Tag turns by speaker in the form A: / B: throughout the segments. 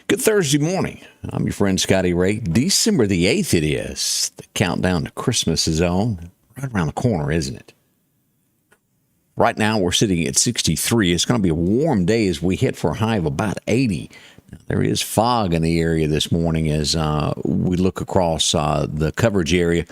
A: Good Thursday morning. I'm your friend Scotty Ray. December the 8th it is. The countdown to Christmas is on. Right around the corner, isn't it? Right now we're sitting at 63. It's going to be a warm day as we hit for a high of about 80. Now, there is fog in the area this morning as we look across the coverage area.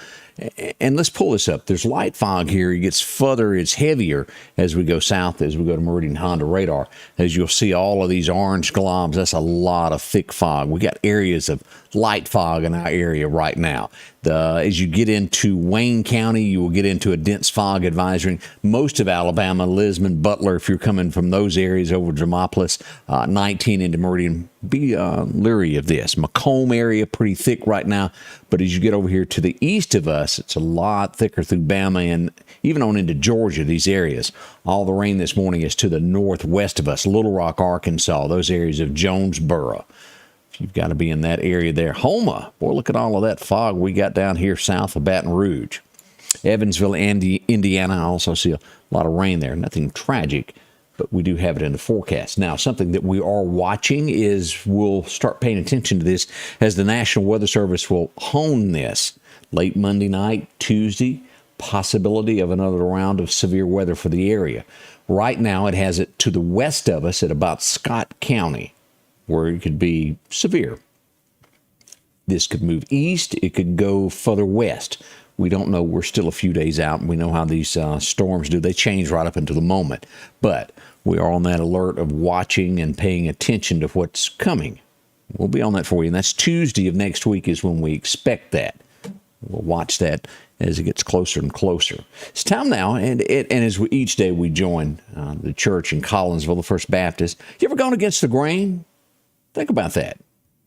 A: And let's pull this up. There's light fog here. It gets further. It's heavier as we go south, as we go to Meridian Honda radar. As you'll see all of these orange globs, that's a lot of thick fog. We got areas of light fog in our area right now. As you get into Wayne County, you will get into a dense fog advisory. Most of Alabama, Lisbon, Butler, if you're coming from those areas over Demopolis, 19 into Meridian, be leery of this. Macomb area, pretty thick right now. But as you get over here to the east of us, it's a lot thicker through Bama and even on into Georgia, these areas. All the rain this morning is to the northwest of us, Little Rock, Arkansas, those areas of Jonesboro. You've got to be in that area there. Houma, boy, look at all of that fog we got down here south of Baton Rouge. Evansville, Indiana, I also see a lot of rain there. Nothing tragic, but we do have it in the forecast. Now, something that we are watching is we'll start paying attention to this as the National Weather Service will hone this. Late Monday night, Tuesday, possibility of another round of severe weather for the area. Right now, it has it to the west of us at about Scott County, where it could be severe. This could move east. It could go further west. We don't know. We're still a few days out. We know how these storms do. They change right up into the moment. But we are on that alert of watching and paying attention to what's coming. We'll be on that for you. And that's Tuesday of next week is when we expect that. We'll watch that as it gets closer and closer. It's time now, and as each day we join the church in Collinsville, the First Baptist. You ever gone against the grain? Think about that.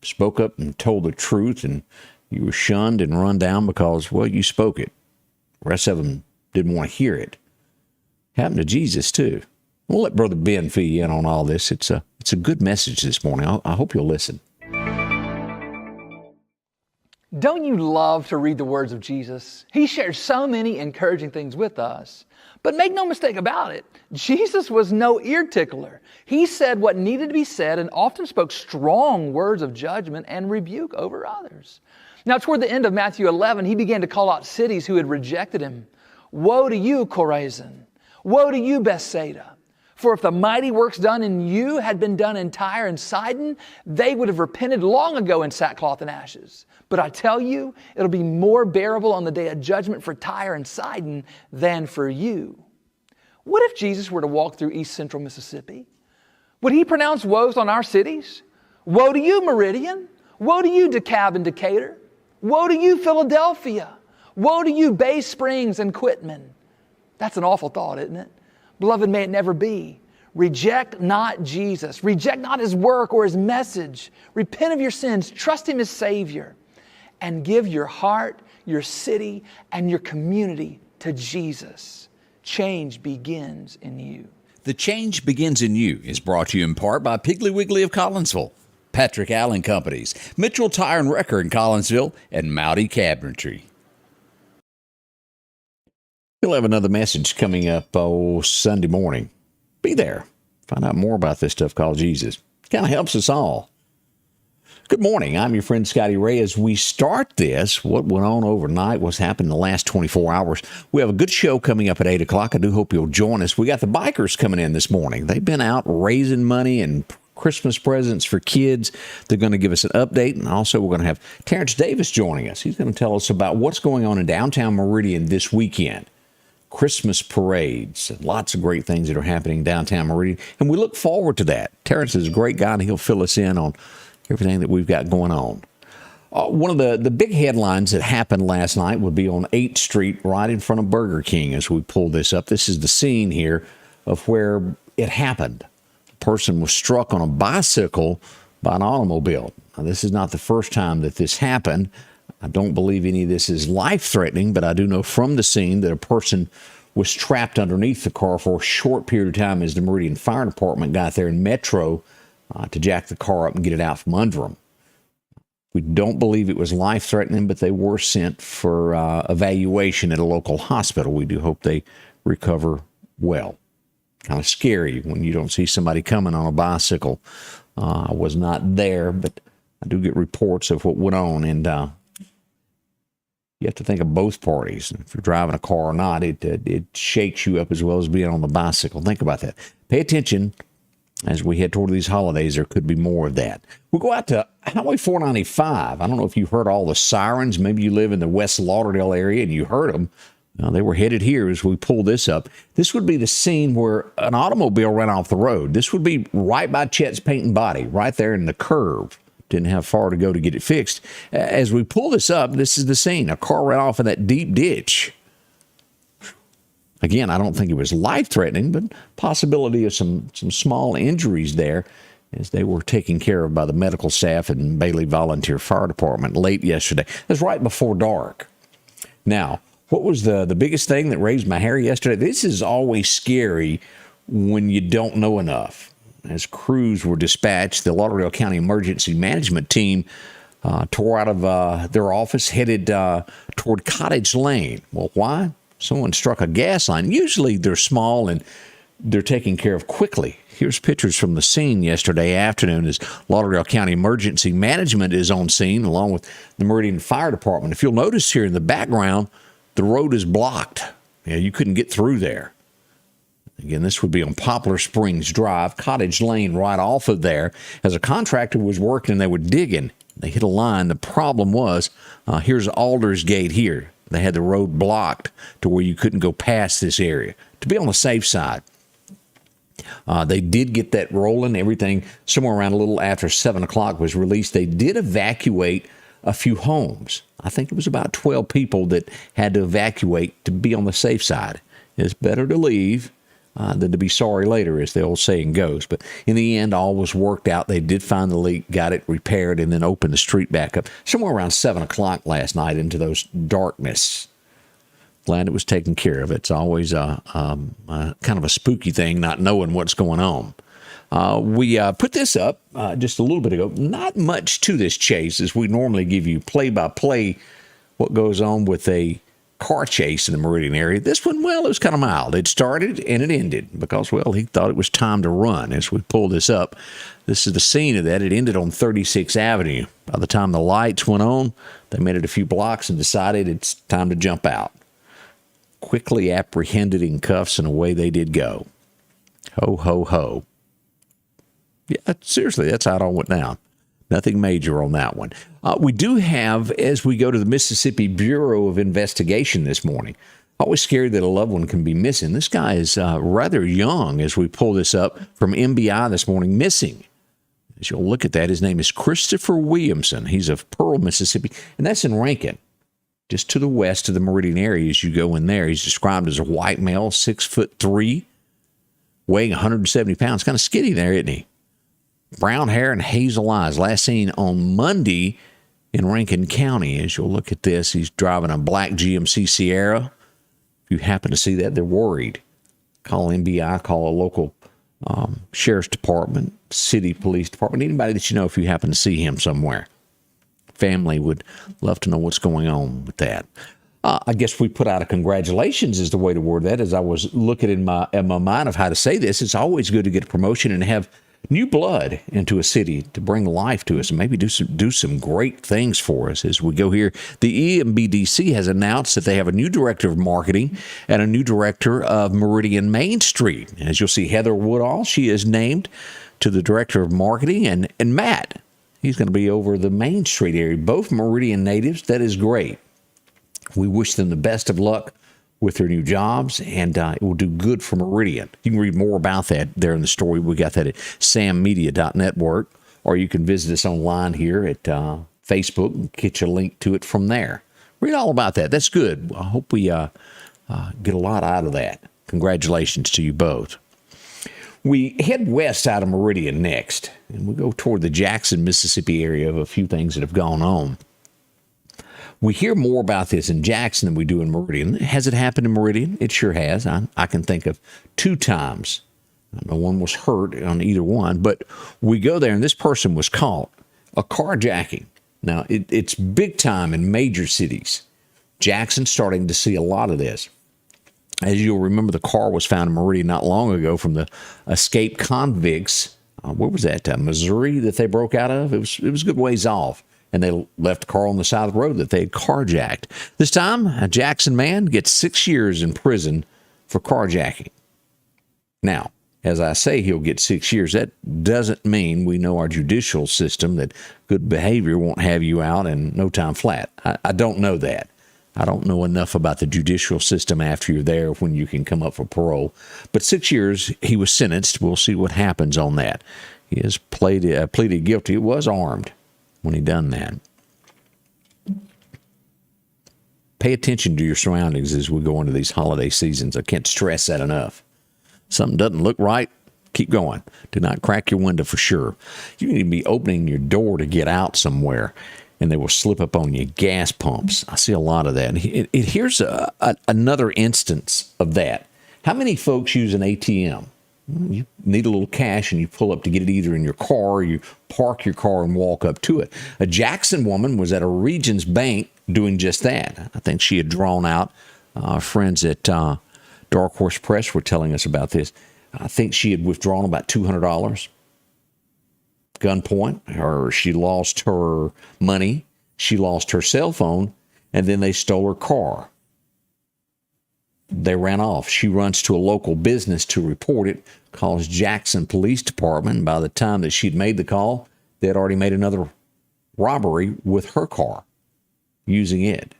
A: Spoke up and told the truth, and you were shunned and run down because, well, you spoke it. The rest of them didn't want to hear it. Happened to Jesus, too. We'll let Brother Ben fill you in on all this. It's a good message this morning. I hope you'll listen.
B: Don't you love to read the words of Jesus? He shares so many encouraging things with us. But make no mistake about it, Jesus was no ear tickler. He said what needed to be said and often spoke strong words of judgment and rebuke over others. Now, toward the end of Matthew 11, he began to call out cities who had rejected him. Woe to you, Chorazin! Woe to you, Bethsaida! For if the mighty works done in you had been done in Tyre and Sidon, they would have repented long ago in sackcloth and ashes. But I tell you, it'll be more bearable on the day of judgment for Tyre and Sidon than for you. What if Jesus were to walk through East Central Mississippi? Would he pronounce woes on our cities? Woe to you, Meridian! Woe to you, DeKalb and Decatur! Woe to you, Philadelphia! Woe to you, Bay Springs and Quitman! That's an awful thought, isn't it? Beloved, may it never be. Reject not Jesus. Reject not his work or his message. Repent of your sins. Trust him as Savior. And give your heart, your city, and your community to Jesus. Change begins in you.
A: The Change Begins in You is brought to you in part by Piggly Wiggly of Collinsville, Patrick Allen Companies, Mitchell Tire and Wrecker in Collinsville, and Mowdy Cabinetry. We'll have another message coming up Sunday morning. Be there. Find out more about this stuff called Jesus. Kind of helps us all. Good morning. I'm your friend Scotty Ray. As we start this, what went on overnight, what's happened in the last 24 hours, we have a good show coming up at 8 o'clock. I do hope you'll join us. We got the bikers coming in this morning. They've been out raising money and Christmas presents for kids. They're going to give us an update, and also we're going to have Terrence Davis joining us. He's going to tell us about what's going on in downtown Meridian this weekend. Christmas parades, and lots of great things that are happening downtown Meridian, and we look forward to that. Terrence is a great guy, and he'll fill us in on everything that we've got going on. One of the big headlines that happened last night would be on 8th Street, right in front of Burger King as we pull this up. This is the scene here of where it happened. A person was struck on a bicycle by an automobile. Now, this is not the first time that this happened. I don't believe any of this is life-threatening, but I do know from the scene that a person was trapped underneath the car for a short period of time as the Meridian Fire Department got there in Metro to jack the car up and get it out from under them. We don't believe it was life-threatening, but they were sent for evaluation at a local hospital. We do hope they recover well. Kind of scary when you don't see somebody coming on a bicycle I was not there, but I do get reports of what went on, and you have to think of both parties. If you're driving a car or not, it shakes you up as well as being on the bicycle. Think about that. Pay attention as we head toward these holidays. There could be more of that. We'll go out to Highway 495. I don't know if you heard all the sirens. Maybe you live in the West Lauderdale area and you heard them. They were headed here as we pull this up. This would be the scene where an automobile ran off the road. This would be right by Chet's Paint and Body, right there in the curve. Didn't have far to go to get it fixed. As we pull this up, this is the scene. A car ran off in that deep ditch. Again, I don't think it was life-threatening, but possibility of some small injuries there as they were taken care of by the medical staff and Bailey Volunteer Fire Department late yesterday. That's right before dark. Now, what was the biggest thing that raised my hair yesterday? This is always scary when you don't know enough. As crews were dispatched, the Lauderdale County Emergency Management Team tore out of their office, headed toward Cottage Lane. Well, why? Someone struck a gas line. Usually they're small and they're taken care of quickly. Here's pictures from the scene yesterday afternoon as Lauderdale County Emergency Management is on scene along with the Meridian Fire Department. If you'll notice here in the background, the road is blocked. You couldn't get through there. Again, this would be on Poplar Springs Drive, Cottage Lane, right off of there. As a contractor was working and they were digging, they hit a line. The problem was, here's Aldersgate here. They had the road blocked to where you couldn't go past this area. To be on the safe side, they did get that rolling. Everything somewhere around a little after 7 o'clock was released. They did evacuate a few homes. I think it was about 12 people that had to evacuate to be on the safe side. It's better to leave than to be sorry later, as the old saying goes. But in the end, all was worked out. They did find the leak, got it repaired, and then opened the street back up somewhere around 7 o'clock last night into those darkness. Glad it was taken care of. It's always kind of a spooky thing, not knowing what's going on. We put this up just a little bit ago. Not much to this chase, as we normally give you play-by-play what goes on with a car chase in the Meridian area. This one, well, it was kind of mild. It started and it ended because, well, he thought it was time to run. As we pull this up, this is the scene of that. It ended on 36th Avenue. By the time the lights went on, they made it a few blocks and decided it's time to jump out. Quickly apprehended in cuffs, and away they did go. Ho, ho, ho. Yeah, seriously, that's how it all went down. Nothing major on that one. We do have, as we go to the Mississippi Bureau of Investigation this morning, always scared that a loved one can be missing. This guy is rather young as we pull this up from MBI this morning, missing. As you'll look at that, his name is Christopher Williamson. He's of Pearl, Mississippi, and that's in Rankin, just to the west of the Meridian area as you go in there. He's described as a white male, 6'3", weighing 170 pounds. Kind of skinny there, isn't he? Brown hair and hazel eyes. Last seen on Monday in Rankin County. As you'll look at this, he's driving a black GMC Sierra. If you happen to see that, they're worried. Call MBI, call a local sheriff's department, city police department, anybody that you know if you happen to see him somewhere. Family would love to know what's going on with that. I guess we put out a congratulations is the way to word that. As I was looking in my mind of how to say this, it's always good to get a promotion and have new blood into a city to bring life to us and maybe do some great things for us as we go here. The EMBDC has announced that they have a new director of marketing and a new director of Meridian Main Street. As you'll see, Heather Woodall, she is named to the director of marketing, and Matt, he's going to be over the Main Street area. Both Meridian natives. That is great. We wish them the best of luck with their new jobs, and it will do good for Meridian. You can read more about that there in the story. We got that at sammedia.network, or you can visit us online here at Facebook and get you a link to it from there. Read all about that. That's good. I hope we get a lot out of that. Congratulations to you both. We head west out of Meridian next, and we go toward the Jackson, Mississippi area of a few things that have gone on. We hear more about this in Jackson than we do in Meridian. Has it happened in Meridian? It sure has. I can think of 2 times. No one was hurt on either one, but we go there and this person was caught. A carjacking. Now, it's big time in major cities. Jackson's starting to see a lot of this. As you'll remember, the car was found in Meridian not long ago from the escaped convicts where was that? Missouri that they broke out of? It was a good ways off. And they left a car on the side of the road that they had carjacked. This time, a Jackson man gets 6 years in prison for carjacking. Now, as I say, he'll get 6 years. That doesn't mean we know our judicial system that good behavior won't have you out in no time flat. I don't know that. I don't know enough about the judicial system after you're there when you can come up for parole. But 6 years, he was sentenced. We'll see what happens on that. He has pleaded guilty. He was armed when he done that. Pay attention to your surroundings as we go into these holiday seasons. I can't stress that enough. Something doesn't look right, keep going. Do not crack your window for sure. You need to be opening your door to get out somewhere, and they will slip up on you. Gas pumps. I see a lot of that. Here's another instance of that. How many folks use an ATM? You need a little cash, and you pull up to get it either in your car or you park your car and walk up to it. A Jackson woman was at a Regions Bank doing just that. I think she had drawn out. Friends at Dark Horse Press were telling us about this. I think she had withdrawn about $200. Gunpoint, or she lost her money, she lost her cell phone, and then they stole her car. They ran off. She runs to a local business to report it, calls Jackson Police Department. By the time that she'd made the call, they had already made another robbery with her car using it.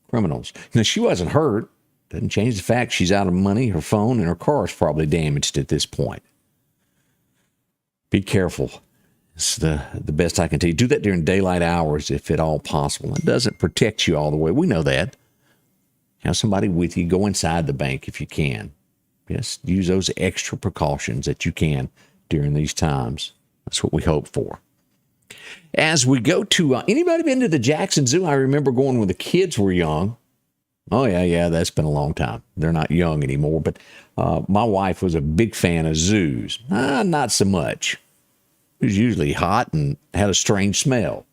A: Criminals. Now, she wasn't hurt. Doesn't change the fact she's out of money, her phone, and her car is probably damaged at this point. Be careful. It's the best I can tell you. Do that during daylight hours if at all possible. It doesn't protect you all the way. We know that. Have somebody with you. Go inside the bank if you can. Just use those extra precautions that you can during these times. That's what we hope for. As we go to, anybody been to the Jackson Zoo? I remember going when the kids were young. Oh, yeah, that's been a long time. They're not young anymore, but my wife was a big fan of zoos. Not so much. It was usually hot and had a strange smell.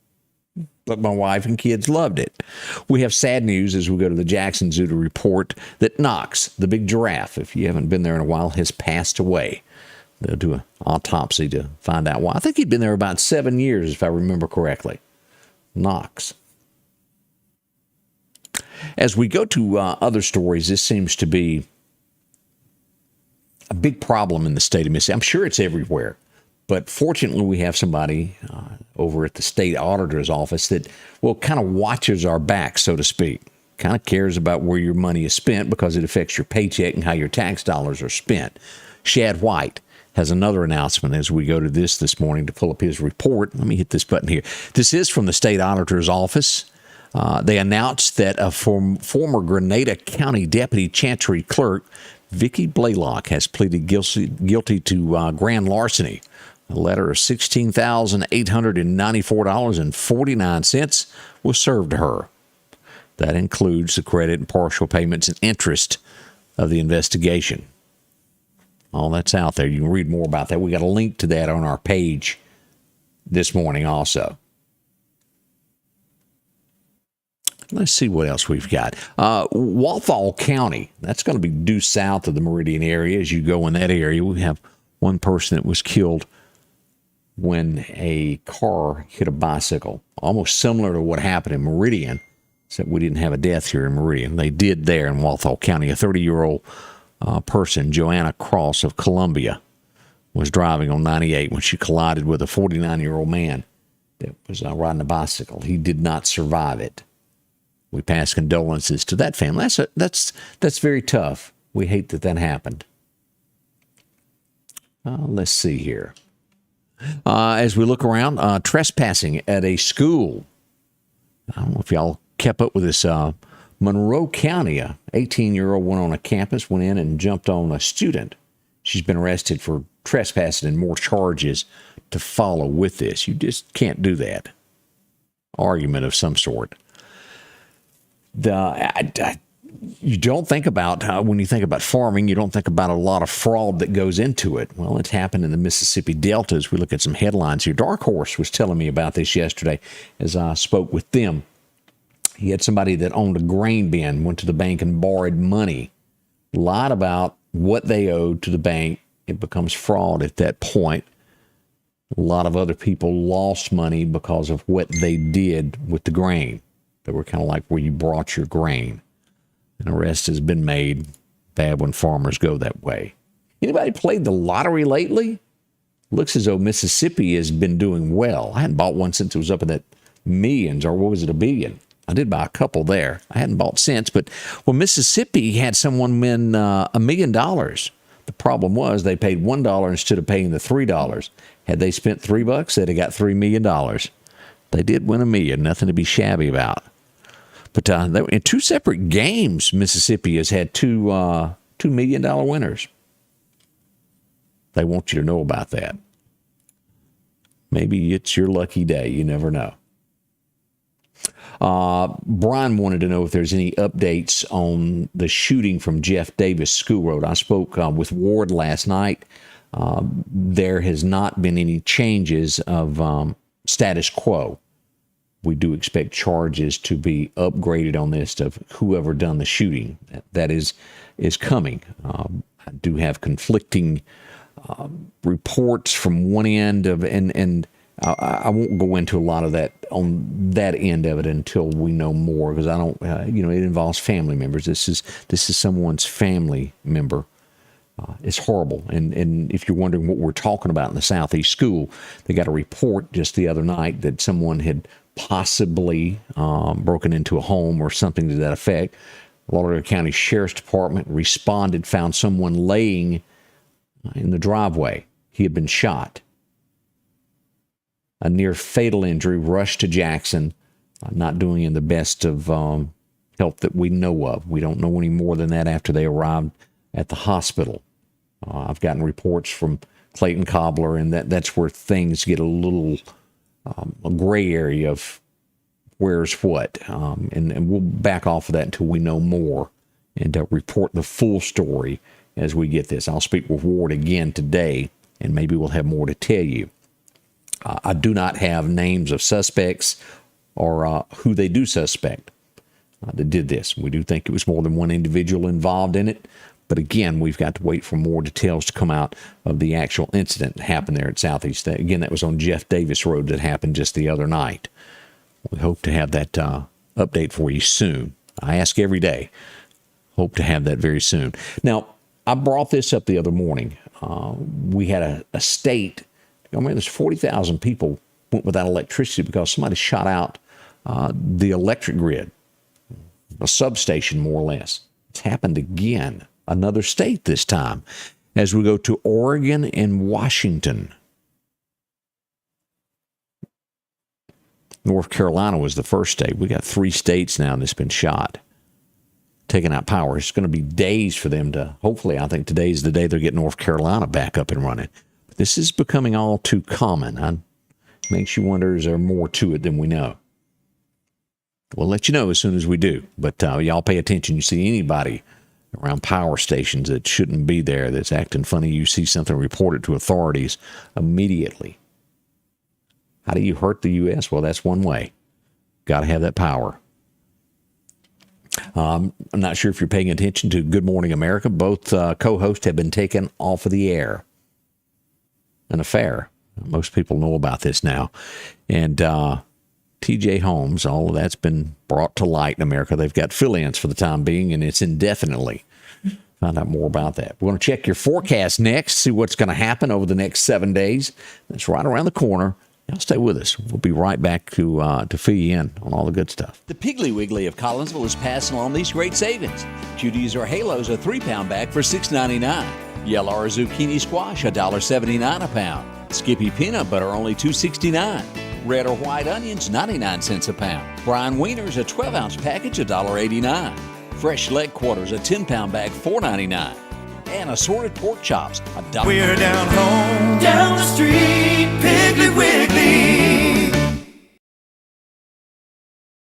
A: But my wife and kids loved it. We have sad news as we go to the Jackson Zoo to report that Knox, the big giraffe, if you haven't been there in a while, has passed away. They'll do an autopsy to find out why. I think he'd been there about 7 years, if I remember correctly. Knox. As we go to other stories, this seems to be a big problem in the state of Mississippi. I'm sure it's everywhere. But fortunately, we have somebody over at the state auditor's office that, well, kind of watches our back, so to speak. Kind of cares about where your money is spent because it affects your paycheck and how your tax dollars are spent. Shad White has another announcement as we go to this morning to pull up his report. Let me hit this button here. This is from the state auditor's office. They announced that a former Grenada County Deputy Chancery Clerk, Vicki Blaylock, has pleaded guilty to grand larceny. A letter of $16,894.49 was served to her. That includes the credit and partial payments and interest of the investigation. All that's out there. You can read more about that. We got a link to that on our page this morning also. Let's see what else we've got. Walthall County, that's going to be due south of the Meridian area. As you go in that area, we have one person that was killed when a car hit a bicycle, almost similar to what happened in Meridian, except we didn't have a death here in Meridian. They did there in Walthall County. A 30-year-old person, Joanna Cross of Columbia, was driving on 98 when she collided with a 49-year-old man that was riding a bicycle. He did not survive it. We pass condolences to that family. That's very tough. We hate that happened. Let's see here. As we look around, trespassing at a school. I don't know if y'all kept up with this. Monroe County, a 18-year-old went on a campus, went in and jumped on a student. She's been arrested for trespassing and more charges to follow with this. You just can't do that. Argument of some sort. You don't think about, when you think about farming, you don't think about a lot of fraud that goes into it. Well, it's happened in the Mississippi Delta as we look at some headlines here. Dark Horse was telling me about this yesterday as I spoke with them. He had somebody that owned a grain bin, went to the bank and borrowed money, lied about what they owed to the bank. It becomes fraud at that point. A lot of other people lost money because of what they did with the grain. They were kind of like where you brought your grain. An arrest has been made. Bad when farmers go that way. Anybody played the lottery lately? Looks as though Mississippi has been doing well. I hadn't bought one since it was up in that millions, or what was it, a billion? I did buy a couple there. I hadn't bought since, but Mississippi had someone win $1 million. The problem was they paid $1 instead of paying the $3. Had they spent $3, they'd have got $3 million. They did win $1 million, nothing to be shabby about. But in two separate games, Mississippi has had $2 million winners. They want you to know about that. Maybe it's your lucky day. You never know. Brian wanted to know if there's any updates on the shooting from Jeff Davis School Road. I spoke with Ward last night. There has not been any changes of status quo. We do expect charges to be upgraded on this of whoever done the shooting. That is coming. I do have conflicting reports from one end of, and I won't go into a lot of that on that end of it until we know more, because I don't, it involves family members. This is someone's family member. It's horrible. And if you're wondering what we're talking about in the Southeast School, they got a report just the other night that someone had possibly broken into a home or something to that effect. Grenada County Sheriff's Department responded, found someone laying in the driveway. He had been shot. A near fatal injury, rushed to Jackson, not doing in the best of health that we know of. We don't know any more than that after they arrived at the hospital. I've gotten reports from Clayton Cobbler, and that's where things get a little a gray area of where's what. And we'll back off of that until we know more and report the full story as we get this. I'll speak with Ward again today, and maybe we'll have more to tell you. I do not have names of suspects or who they do suspect that did this. We do think it was more than one individual involved in it. But again, we've got to wait for more details to come out of the actual incident that happened there at Southeast. Again, that was on Jeff Davis Road that happened just the other night. We hope to have that update for you soon. I ask every day. Hope to have that very soon. Now, I brought this up the other morning. We had a state. There's 40,000 people went without electricity because somebody shot out the electric grid, a substation more or less. It's happened again, another state this time, as we go to Oregon and Washington. North Carolina was the first state. We got 3 states now that's been shot, taking out power. It's going to be days for them to, hopefully, I think today's the day they'll get North Carolina back up and running. This is becoming all too common. It makes you wonder, is there more to it than we know? We'll let you know as soon as we do. But y'all pay attention. You see anybody around power stations that shouldn't be there, that's acting funny, you see something, report it to authorities immediately. How do you hurt the U.S.? Well, that's one way. Got to have that power. I'm not sure if you're paying attention to Good Morning America. Both co-hosts have been taken off of the air. An affair. Most people know about this now. And T.J. Holmes, all of that's been brought to light in America. They've got fill-ins for the time being, and it's indefinitely. Find out more about that. We're going to check your forecast next, see what's going to happen over the next 7 days. That's right around the corner. Y'all stay with us. We'll be right back to fill you in on all the good stuff.
C: The Piggly Wiggly of Collinsville is passing along these great savings. Cuties or halos, a 3-pound bag for $6.99. Yellow or zucchini squash, $1.79 a pound. Skippy peanut butter, only $2.69. Red or white onions, 99 cents a pound. Brine wieners, a 12-ounce package, $1.89. Fresh leg quarters, a 10-pound bag, $4.99. And assorted pork chops, $1.
D: We're down home, down the street, Piggly Wiggly.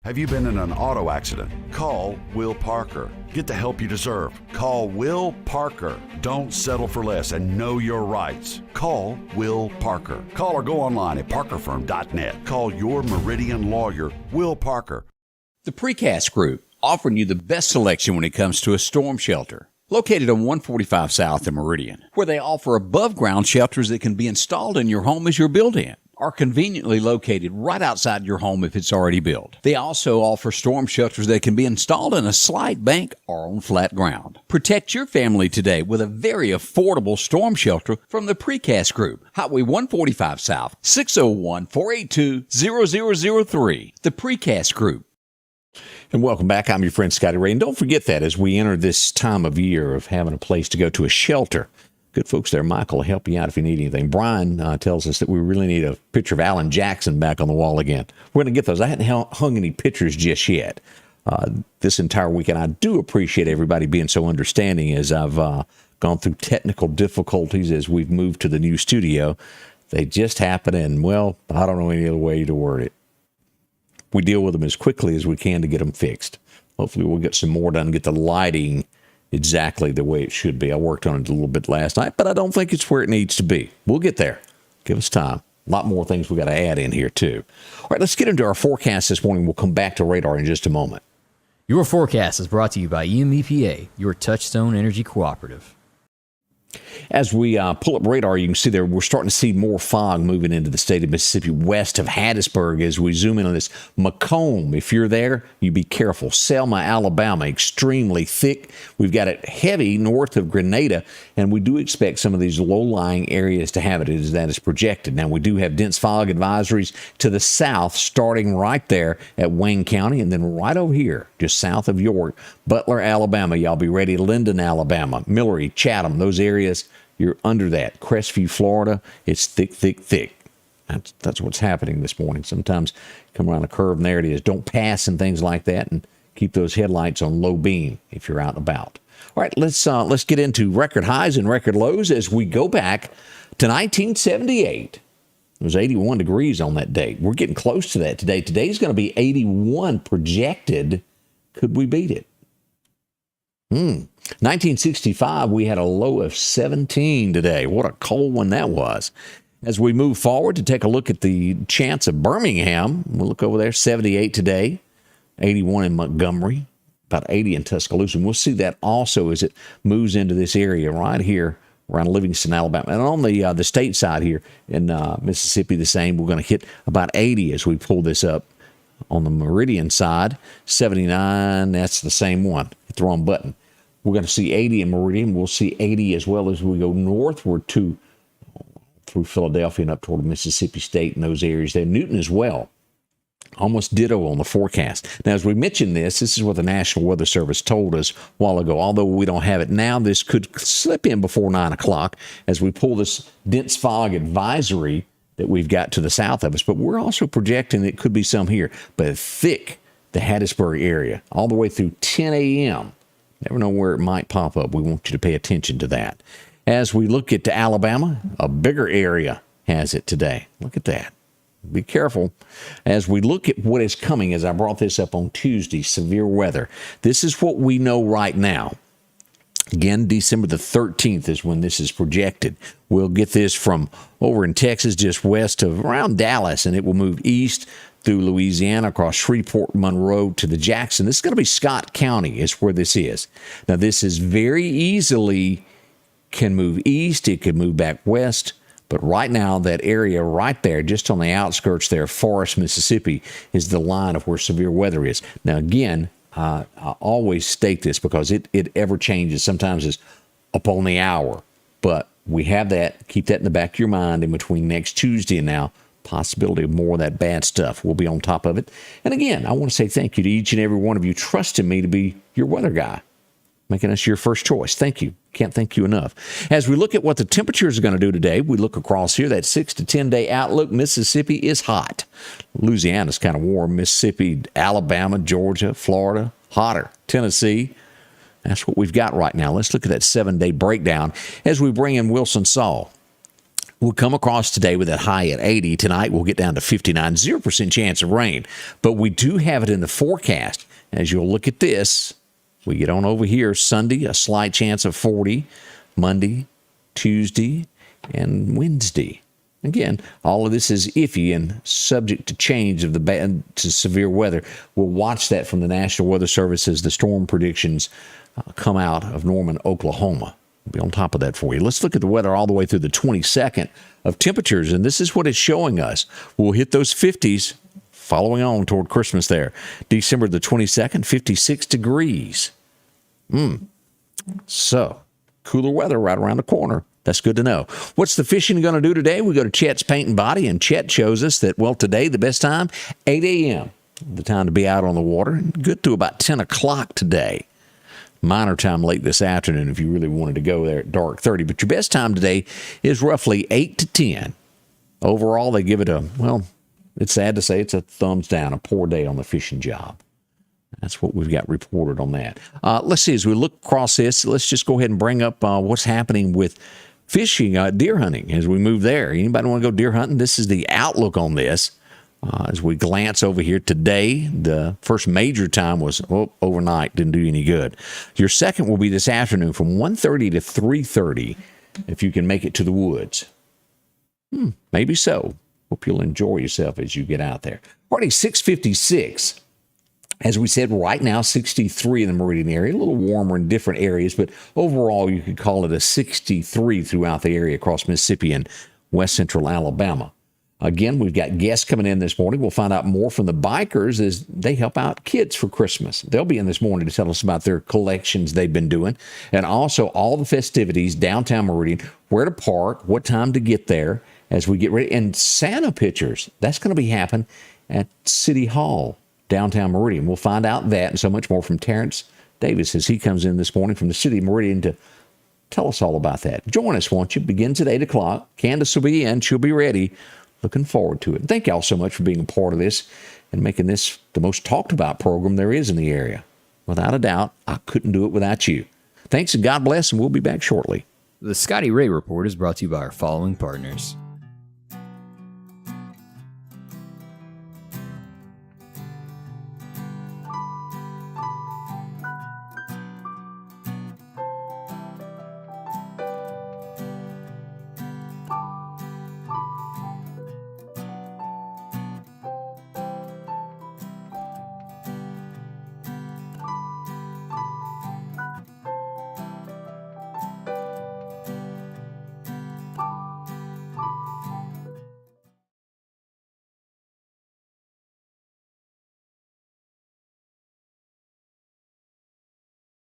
E: Have you been in an auto accident? Call Will Parker. Get the help you deserve. Call Will Parker. Don't settle for less and know your rights. Call Will Parker. Call or go online at parkerfirm.net. Call your Meridian lawyer, Will Parker.
C: The Precast Group, offering you the best selection when it comes to a storm shelter. Located on 145 South in Meridian, where they offer above-ground shelters that can be installed in your home as you're built in, are conveniently located right outside your home if it's already built. They also offer storm shelters that can be installed in a slight bank or on flat ground. Protect your family today with a very affordable storm shelter from the Precast Group. Highway 145 South, 601-482-0003. The Precast Group.
A: And welcome back. I'm your friend Scotty Ray. And don't forget that as we enter this time of year of having a place to go to, a shelter, good folks there, Michael, will help you out if you need anything. Brian tells us that we really need a picture of Alan Jackson back on the wall again. We're going to get those. I hadn't hung any pictures just yet this entire weekend. I do appreciate everybody being so understanding as I've gone through technical difficulties as we've moved to the new studio. They just happen, and, well, I don't know any other way to word it. We deal with them as quickly as we can to get them fixed. Hopefully we'll get some more done and get the lighting exactly the way it should be. I worked on it a little bit last night, but I don't think it's where it needs to be. We'll get there. Give us time. A lot more things we got to add in here, too. All right, let's get into our forecast this morning. We'll come back to radar in just a moment.
F: Your forecast is brought to you by EMBDC, your Touchstone Energy Cooperative.
A: As we pull up radar, you can see there we're starting to see more fog moving into the state of Mississippi west of Hattiesburg as we zoom in on this. Macomb, if you're there, you be careful. Selma, Alabama, extremely thick. We've got it heavy north of Grenada, and we do expect some of these low-lying areas to have it as that is projected. Now, we do have dense fog advisories to the south, starting right there at Wayne County, and then right over here, just south of York, Butler, Alabama. Y'all be ready. Linden, Alabama, Millery, Chatham, those areas. You're under that. Crestview, Florida, it's thick, thick, thick. That's what's happening this morning. Sometimes come around a curve and there it is. Don't pass and things like that, and keep those headlights on low beam if you're out and about. All right, let's get into record highs and record lows as we go back to 1978. It was 81 degrees on that date. We're getting close to that today. Today's going to be 81 projected. Could we beat it? 1965, we had a low of 17 today. What a cold one that was. As we move forward to take a look at the chance of Birmingham, we'll look over there, 78 today, 81 in Montgomery, about 80 in Tuscaloosa. And we'll see that also as it moves into this area right here around Livingston, Alabama. And on the state side here in Mississippi, the same. We're going to hit about 80 as we pull this up. On the Meridian side, 79, that's the same one. Hit the wrong button. We're going to see 80 in Meridian. We'll see 80 as well as we go northward through Philadelphia and up toward Mississippi State and those areas there. Newton as well. Almost ditto on the forecast. Now, as we mentioned this is what the National Weather Service told us a while ago. Although we don't have it now, this could slip in before 9 o'clock as we pull this dense fog advisory that we've got to the south of us, but we're also projecting it could be some here, but thick, the Hattiesburg area, all the way through 10 a.m. Never know where it might pop up. We want you to pay attention to that. As we look at Alabama, a bigger area has it today. Look at that. Be careful. As we look at what is coming, as I brought this up on Tuesday, severe weather. This is what we know right now. Again, December the 13th is when this is projected. We'll get this from over in Texas, just west of around Dallas, and it will move east through Louisiana, across Shreveport, Monroe to the Jackson. This is going to be Scott County is where this is. Now, this is very easily can move east. It could move back west. But right now, that area right there, just on the outskirts there, Forest, Mississippi, is the line of where severe weather is. Now, again, I always state this because it ever changes. Sometimes it's up on the hour. But we have that. Keep that in the back of your mind in between next Tuesday and now. Possibility of more of that bad stuff. We'll be on top of it. And again, I want to say thank you to each and every one of you trusting me to be your weather guy, making us your first choice. Thank you. Can't thank you enough. As we look at what the temperatures are going to do today, we look across here, that 6 to 10 day outlook. Mississippi is hot. Louisiana's kind of warm. Mississippi, Alabama, Georgia, Florida, hotter. Tennessee. That's what we've got right now. Let's look at that 7-day breakdown as we bring in Wilson Saul. We'll come across today with that high at 80. Tonight, we'll get down to 59, 0% chance of rain. But we do have it in the forecast. As you'll look at this, we get on over here. Sunday, a slight chance of 40. Monday, Tuesday, and Wednesday. Again, all of this is iffy and subject to change of the bad to severe weather. We'll watch that from the National Weather Service as the storm predictions come out of Norman, Oklahoma. We'll be on top of that for you. Let's look at the weather all the way through the 22nd of temperatures, and this is what it's showing us. We'll hit those 50s following on toward Christmas there. December the 22nd, 56 degrees. So, cooler weather right around the corner. That's good to know. What's the fishing going to do today? We go to Chet's Paint and Body, and Chet shows us that, well, today the best time, 8 a.m., the time to be out on the water. Good to about 10 o'clock today. Minor time late this afternoon if you really wanted to go there at dark 30. But your best time today is roughly 8 to 10. Overall, they give it a, well, it's sad to say it's a thumbs down, a poor day on the fishing job. That's what we've got reported on that. Let's see, as we look across this, let's just go ahead and bring up what's happening with fishing, deer hunting, as we move there. Anybody want to go deer hunting? This is the outlook on this. As we glance over here today, the first major time was overnight, didn't do any good. Your second will be this afternoon from 1:30 to 3:30, if you can make it to the woods. Maybe so. Hope you'll enjoy yourself as you get out there. Party 656. As we said, right now, 63 in the Meridian area, a little warmer in different areas, but overall, you could call it a 63 throughout the area across Mississippi and west central Alabama. Again, we've got guests coming in this morning. We'll find out more from the bikers as they help out kids for Christmas. They'll be in this morning to tell us about their collections they've been doing, and also all the festivities downtown Meridian, where to park, what time to get there as we get ready, and Santa pictures. That's going to be happening at City Hall, downtown Meridian. We'll find out that and so much more from Terrence Davis as he comes in this morning from the city of Meridian to tell us all about that. Join us, won't you? Begins at 8 o'clock. Candace will be in. She'll be ready. Looking forward to it. Thank y'all so much for being a part of this and making this the most talked about program there is in the area. Without a doubt, I couldn't do it without you. Thanks and God bless, and we'll be back shortly.
F: The Scotty Ray Report is brought to you by our following partners: